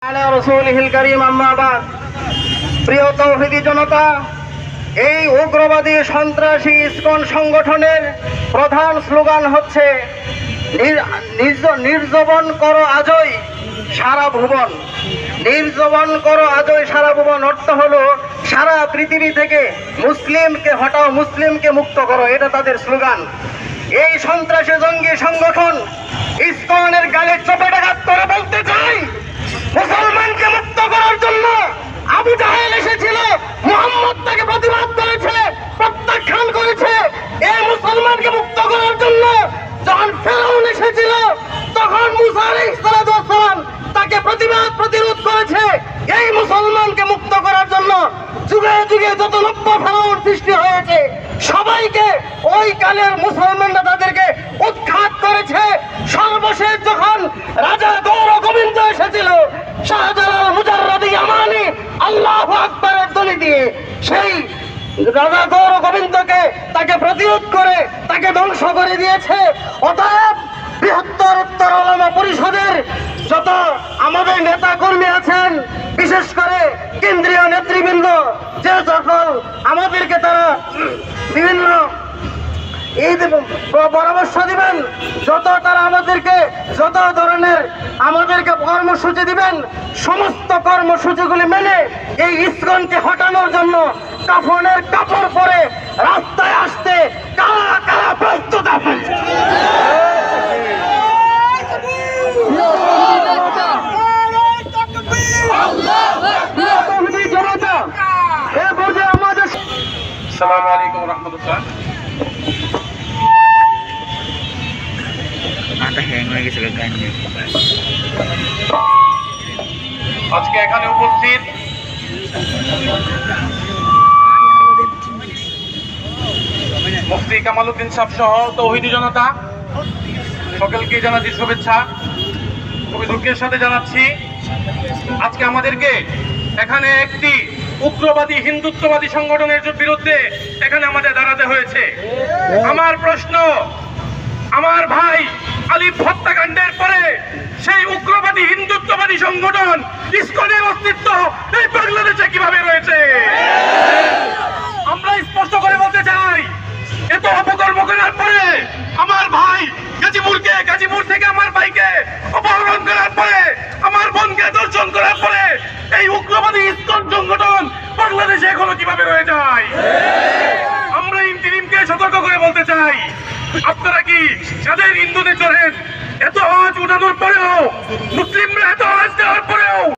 রাসূলিল কারীম আম্মা বাদ। প্রিয় তৌহিদি জনতা, এই উগ্রবাদী সন্ত্রাসী ইসকন সংগঠনের প্রধান স্লোগান হচ্ছে নির্জবন করো আজই সারা ভুবন। নির্জবন করো আজই সারা ভুবন অর্থ হলো সারা পৃথিবী থেকে মুসলিমকে হটাও, মুসলিমকে মুক্ত করো, এটা তাদের স্লোগান। এই সন্ত্রাসী জঙ্গি সংগঠন ইসকনের গালে চপেটাঘাত করে বলতে চাই, মুসলমানকে মুক্ত করার জন্য আবু জাহেল এসেছিল, মুহাম্মদ তাকে প্রতিবাদ করেছে, প্রত্যাখ্যান করেছে। এই মুসলমানকে মুক্ত করার জন্য যখন ফেরাউন এসেছিল, তখন মুসা আলাইহিস সালাম তাকে প্রতিরোধ করেছে। এই মুসলমানকে মুক্ত করার জন্য যুগে যুগে যত নব্য ফেরাউন সৃষ্টি হয়েছে, সবাইকে ওই কালের মুসলমানরা তাদেরকে উৎখাত করেছে। সর্বশেষ যখন রাজা গৌর গোবিন্দ এসেছিল, শাহজালাল মুজাররদি ইয়ামানি আল্লাহু আকবারের ধ্বনি দিয়ে সেই রাজা গৌর গোবিন্দকে তাকে প্রতিরোধ করে তাকে ধ্বংস করে দিয়েছে। অতএব বৃহত্তর উত্তর উলামা পরিষদের যত আমাদের নেতা কর্মী আছেন, বিশেষ করে কেন্দ্রীয় নেতৃবৃন্দ, যে সকল আমাদেরকে তারা বিভিন্ন পরামর্শ দিবেন, তারা যত ধরনের আমাদেরকে কর্মসূচি দিবেন, সমস্ত কর্মসূচিগুলি মেনে এই ইসকনকে হটানোর জন্য কাফনের কাপড় পরে রাস্তায় আসতে কারা কারা প্রস্তুত আছেন? আসসালামু আলাইকুম রাহমাতুল্লাহ। আজকে এখানে উপস্থিত মুফতি কামালউদ্দিন সাহেব সহ তৌহিদি জনতা সকলকে জানাচ্ছি শুভেচ্ছা। খুবই দুঃখের সাথে জানাচ্ছি, আজকে আমাদেরকে এখানে একটি উগ্রবাদী হিন্দুত্ববাদী সংগঠনের বিরুদ্ধে এখানে আমাদের দাঁড়াতে হয়েছে। আমার প্রশ্ন, আমার ভাই আলিফ হত্যাকাণ্ডের পরে সেই উগ্রবাদী হিন্দুত্ববাদী সংগঠন ইসকনের অস্তিত্ব এই বাংলাদেশে কিভাবে রয়েছে? আমরা স্পষ্ট করে বলতে চাই, এত অপকর্ম করার পরে আমার ভাই গাজীপুর থেকে আমার ভাইকে অপহরণ করার পরে, আমার বোনকে দর্শন করার পরে এই উগ্রবাদী ইসকন সংগঠন বাংলাদেশে এখনো কিভাবে রয়ে যায়? আমরা ইন্টিরিমকে সতর্ক করে বলতে চাই, আপনারা কি যাদের হিন্দুদের চড়েন, এত আওয়াজ উঠানোর পরেও, মুসলিমরা এত আওয়াজ দেওয়ার